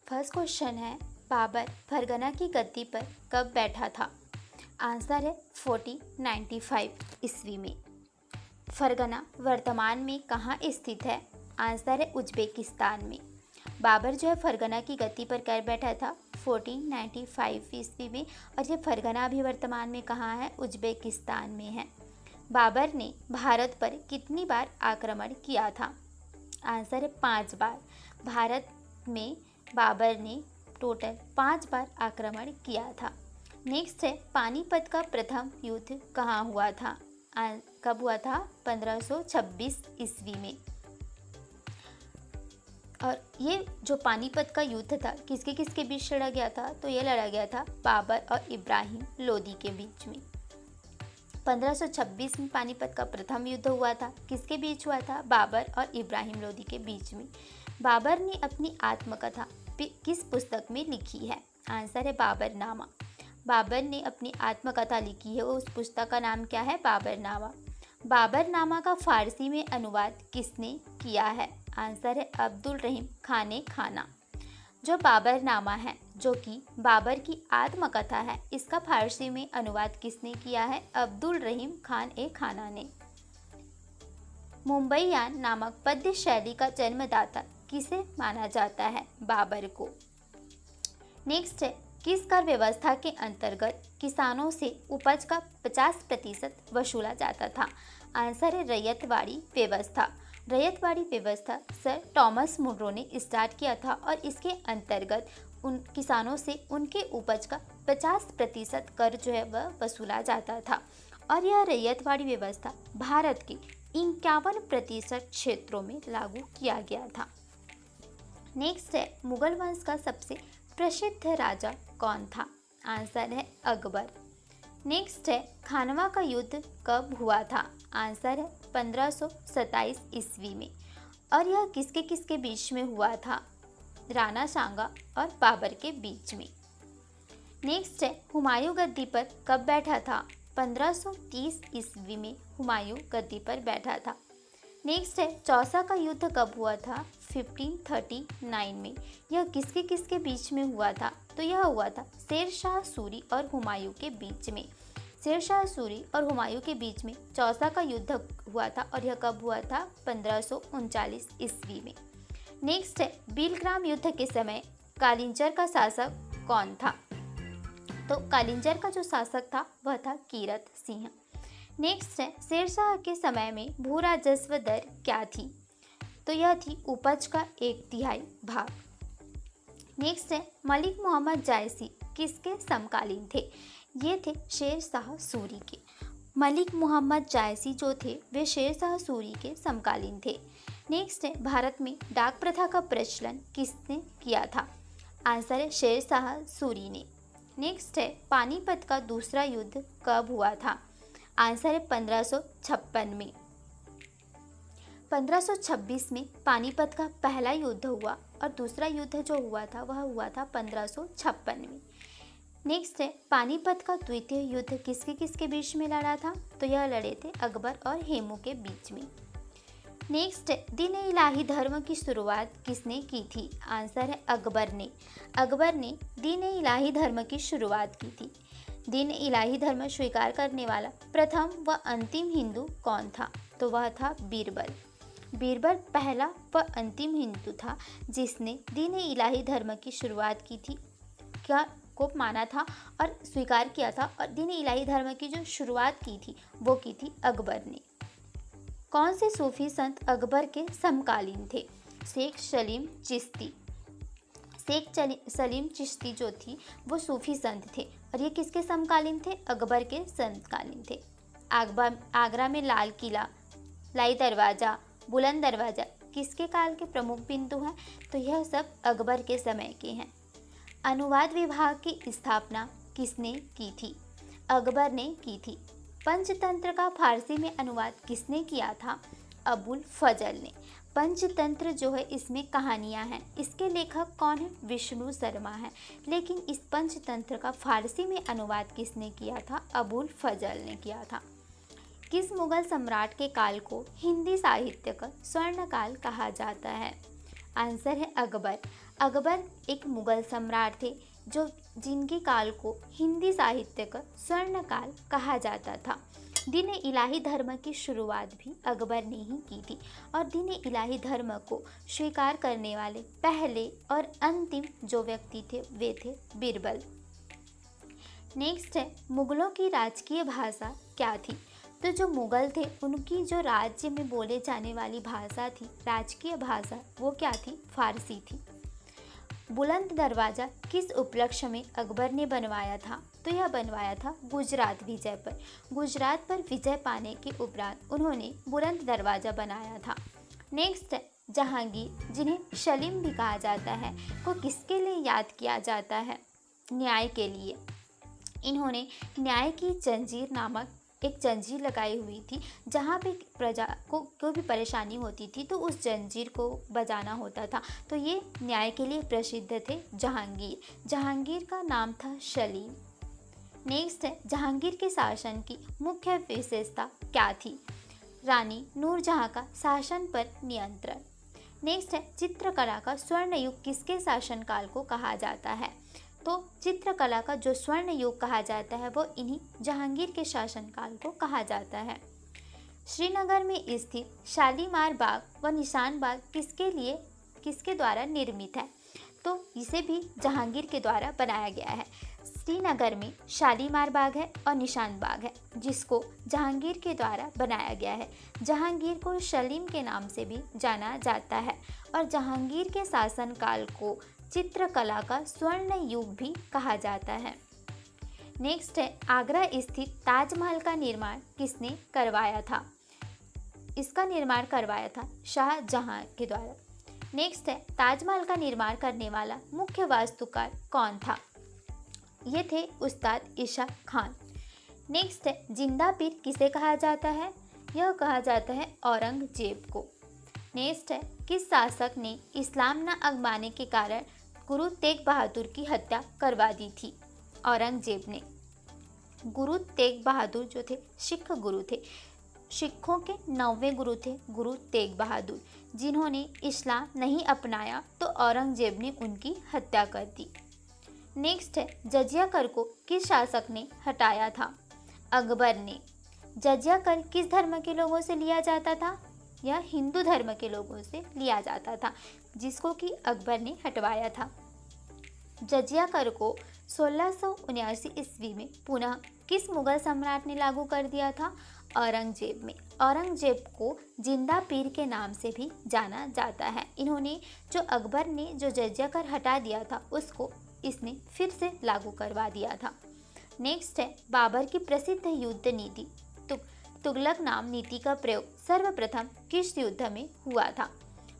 First question है, बाबर फरगना की गद्दी पर कब बैठा था? आंसर है 1495 ईस्वी में। फरगना वर्तमान में कहाँ स्थित है? आंसर है उज्बेकिस्तान में। बाबर जो है फरगना की गद्दी पर कब बैठा था? 1495 ईस्वी में। और ये फरगना भी वर्तमान में कहाँ है? उज्बेकिस्तान में है। बाबर ने भारत पर कितनी बार आक्रमण किया था? आंसर है 5 बार। भारत में बाबर ने टोटल 5 बार आक्रमण किया था। नेक्स्ट है, पानीपत का प्रथम युद्ध कहाँ हुआ था? कब हुआ था? 1526 ईस्वी में। और ये जो पानीपत का युद्ध था किसके किसके बीच लड़ा गया था? तो ये लड़ा गया था बाबर और इब्राहिम लोदी के बीच में। 1526 में पानीपत का प्रथम युद्ध हुआ था। किसके बीच हुआ था? बाबर और इब्राहिम लोदी के बीच में। बाबर ने अपनी आत्मकथा किस पुस्तक में लिखी है? आंसर है बाबरनामा। बाबर ने अपनी आत्मकथा लिखी है, उस पुस्तक का नाम क्या है? बाबरनामा। बाबरनामा का फारसी में अनुवाद किसने किया है? आंसर है अब्दुल रहीम खान ए खाना। जो बाबरनामा है, जो कि बाबर की आत्मकथा है, इसका फारसी में अनुवाद किसने किया है? अब्दुल रहीम खान ए खाना ने। मुंबईयान नामक पद्य शैली का जन्मदाता किसे माना जाता है? बाबर को। नेक्स्ट है, किस कर व्यवस्था के अंतर्गत किसानों से उपज का 50% वसूला जाता था? आंसर है रैयतवाड़ी व्यवस्था। रैयतवाड़ी व्यवस्था सर टॉमस मुनरो ने स्टार्ट किया था और इसके अंतर्गत उन किसानों से उनके उपज का 50% कर जो है वह वसूला जाता था। और यह रैयतवाड़ी व्यवस्था भारत के 51% क्षेत्रों में लागू किया गया था। नेक्स्ट है, मुगल वंश का सबसे प्रसिद्ध राजा कौन था? आंसर है अकबर। नेक्स्ट है, खानवा का युद्ध कब हुआ था? आंसर है 1527 ईस्वी में। और यह किसके किसके बीच में हुआ था? राणा सांगा और बाबर के बीच में। नेक्स्ट है, हुमायूं गद्दी पर कब बैठा था? 1530 ईस्वी में हुमायूं गद्दी पर बैठा था। नेक्स्ट है, चौसा का युद्ध कब हुआ था? 1539 में। यह किसके किसके बीच में हुआ था? तो यह हुआ था शेर शाह सूरी और हुमायूं के बीच में। शेर शाह सूरी और हुमायूं के बीच में चौसा का युद्ध हुआ था और यह कब हुआ था? 1539 ईस्वी में। नेक्स्ट है, बीलग्राम युद्ध के समय कालिंजर का शासक कौन था? तो कालिंजर का जो शासक था वह था कीरत सिंह। नेक्स्ट है, शेरशाह के समय में भू राजस्व दर क्या थी? तो यह थी उपज का 1/3 भाग। नेक्स्ट है, मलिक मोहम्मद जायसी किसके समकालीन थे? ये थे शेर शाह सूरी के। मलिक मोहम्मद जायसी जो थे वे शेर शाह सूरी के समकालीन थे। नेक्स्ट है, भारत में डाक प्रथा का प्रचलन किसने किया था? आंसर है शेर शाह सूरी ने। नेक्स्ट है, पानीपत का दूसरा युद्ध कब हुआ था? आंसर है 1556 में। 1526 में पानीपत का पहला युद्ध हुआ और दूसरा युद्ध जो हुआ था वह हुआ था 1556 में। नेक्स्ट है, पानीपत का द्वितीय युद्ध किसके किसके बीच में लड़ा था? तो यह लड़े थे अकबर और हेमू के बीच में। नेक्स्ट है, दीन इलाही धर्म की शुरुआत किसने की थी? आंसर है अकबर ने। अकबर ने दीन इलाही धर्म की शुरुआत की थी। दीन इलाही धर्म स्वीकार करने वाला प्रथम व अंतिम हिंदू कौन था? तो वह था बीरबल। बीरबल पहला व अंतिम हिंदू था जिसने दीन इलाही धर्म की शुरुआत की थी, क्या को माना था और स्वीकार किया था। और दीन इलाही धर्म की जो शुरुआत की थी वो की थी अकबर ने। कौन से सूफी संत अकबर के समकालीन थे? शेख सलीम चिश्ती। शेख सलीम चिश्ती जो थी वो सूफी संत थे और ये किसके समकालीन थे? अकबर के समकालीन थे। आगरा में लाल किला, लाई दरवाज़ा, बुलंद दरवाज़ा किसके काल के प्रमुख बिंदु हैं? तो यह सब अकबर के समय के हैं। अनुवाद विभाग की स्थापना किसने की थी? अकबर ने की थी। पंचतंत्र का फारसी में अनुवाद किसने किया था? अबुल फजल ने। पंचतंत्र जो है इसमें कहानियाँ हैं। इसके लेखक कौन है? विष्णु शर्मा है। लेकिन इस पंचतंत्र का फारसी में अनुवाद किसने किया था? अबुल फजल ने किया था। किस मुगल सम्राट के काल को हिंदी साहित्य का स्वर्ण काल कहा जाता है? आंसर है अकबर। अकबर एक मुगल सम्राट थे जो जिनके काल को हिंदी साहित्य का स्वर्ण काल कहा जाता था। दीन इलाही धर्म की शुरुआत भी अकबर ने ही की थी और दीन इलाही धर्म को स्वीकार करने वाले पहले और अंतिम जो व्यक्ति थे वे थे बीरबल। नेक्स्ट है, मुगलों की राजकीय भाषा क्या थी? तो जो मुगल थे उनकी जो राज्य में बोले जाने वाली भाषा थी, राजकीय भाषा, वो क्या थी? फारसी थी। बुलंद दरवाज़ा किस उपलक्ष्य में अकबर ने बनवाया था? तो यह बनवाया था गुजरात विजय पर। गुजरात पर विजय पाने के उपरांत उन्होंने बुलंद दरवाज़ा बनाया था। नेक्स्ट है, जहांगीर जिन्हें सलीम भी कहा जाता है को किसके लिए याद किया जाता है? न्याय के लिए। इन्होंने न्याय की जंजीर नामक एक जंजीर लगाई हुई थी, जहाँ पे प्रजा को कोई भी परेशानी होती थी तो उस जंजीर को बजाना होता था। तो ये न्याय के लिए प्रसिद्ध थे जहांगीर। जहांगीर का नाम था सलीम। नेक्स्ट है, जहांगीर के शासन की मुख्य विशेषता क्या थी? रानी नूरजहां का शासन पर नियंत्रण। नेक्स्ट है, चित्रकला का स्वर्ण युग किसके शासनकाल को कहा जाता है? तो चित्रकला का जो स्वर्ण युग कहा जाता है वो इन्हीं जहांगीर के शासनकाल को कहा जाता है। श्रीनगर में स्थित शालीमार बाग व निशान बाग किसके द्वारा निर्मित है? तो इसे भी जहांगीर के द्वारा बनाया गया है। श्रीनगर में शालीमार बाग है और निशान बाग है जिसको जहांगीर के द्वारा बनाया गया है। जहांगीर को सलीम के नाम से भी जाना जाता है और जहांगीर के शासनकाल को चित्रकला का स्वर्ण युग भी कहा जाता है। नेक्स्ट है, आगरा स्थित ताजमहल का निर्माण किसने करवाया था? इसका निर्माण करवाया था शाहजहां के द्वारा। नेक्स्ट है, ताजमहल का निर्माण करने वाला मुख्य वास्तुकार कौन था? ये थे उस्ताद ईशा खान। नेक्स्ट है, जिंदा पीर किसे कहा जाता है? यह कहा जाता है औरंगजेब को। नेक्स्ट है, किस शासक ने इस्लाम न अपनाने के कारण गुरु तेग बहादुर की हत्या करवा दी थी? औरंगजेब ने। गुरु तेग बहादुर जो थे सिख गुरु थे, सिखों के 9वें गुरु थे गुरु तेग बहादुर, जिन्होंने इस्लाम नहीं अपनाया तो औरंगजेब ने उनकी हत्या कर दी। नेक्स्ट है, जजिया कर को किस शासक ने हटाया था? अकबर ने। जजिया कर किस धर्म के लोगों से लिया जाता था? यह हिंदू धर्म के लोगों से लिया जाता था, जिसको कि अकबर ने हटवाया था। जजिया कर को 1679 ईस्वी में पुनः किस मुगल सम्राट ने लागू कर दिया था? औरंगजेब में। औरंगजेब को जिंदा पीर के नाम से भी जाना जाता है। इन्होंने जो अकबर ने जो जजिया कर हटा दिया था उसको इसने फिर से लागू करवा दिया था। नेक्स्ट है, बाबर की प्रसिद्ध युद्ध नीति तुगलक नाम नीति का प्रयोग सर्वप्रथम किस युद्ध में हुआ था?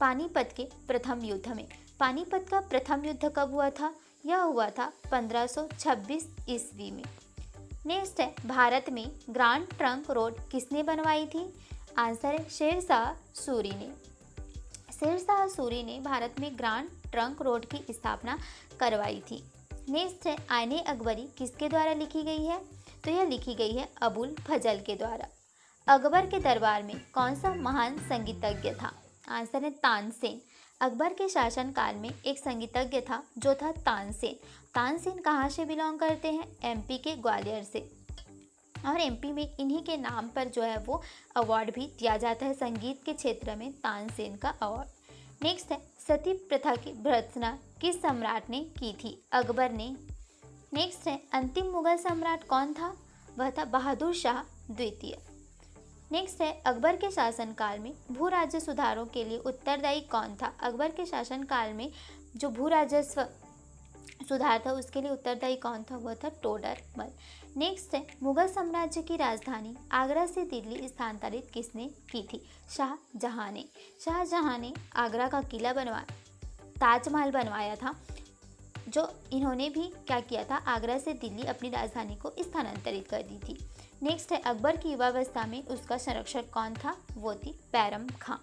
पानीपत के प्रथम युद्ध में। पानीपत का प्रथम युद्ध कब हुआ था? यह हुआ था 1526 ईस्वी में। नेक्स्ट है, भारत में ग्रांड ट्रंक रोड किसने बनवाई थी? आंसर है शेरशाह सूरी ने। शेरशाह सूरी ने भारत में ग्रांड ट्रंक रोड की स्थापना करवाई थी। नेक्स्ट है, आईने अकबरी किसके द्वारा लिखी गई है? तो यह लिखी गई है अबुल फजल के द्वारा। अकबर के दरबार में कौन सा महान संगीतज्ञ था? आंसर है तानसेन। अकबर के शासनकाल में एक संगीतज्ञ था जो था तानसेन। तानसेन कहाँ से बिलोंग करते हैं? एमपी के ग्वालियर से। और एमपी में इन्हीं के नाम पर जो है वो अवार्ड भी दिया जाता है संगीत के क्षेत्र में, तानसेन का अवार्ड। नेक्स्ट है, सती प्रथा की भर्त्सना किस सम्राट ने की थी? अकबर ने। नेक्स्ट है, अंतिम मुगल सम्राट कौन था? वह था बहादुर शाह द्वितीय। नेक्स्ट है, अकबर के शासनकाल में भू राज्य सुधारों के लिए उत्तरदायी कौन था? अकबर के शासनकाल में जो भू राजस्व सुधार था उसके लिए उत्तरदायी कौन था? वह था टोडरमल। नेक्स्ट है, मुगल साम्राज्य की राजधानी आगरा से दिल्ली स्थानांतरित किसने की थी? शाहजहां ने। शाहजहां ने आगरा का किला ताजमहल बनवाया था, जो इन्होंने भी क्या किया था, आगरा से दिल्ली अपनी राजधानी को स्थानांतरित कर दी थी। नेक्स्ट है, अकबर की युवावस्था में उसका संरक्षक कौन था? वो थी बैरम खां।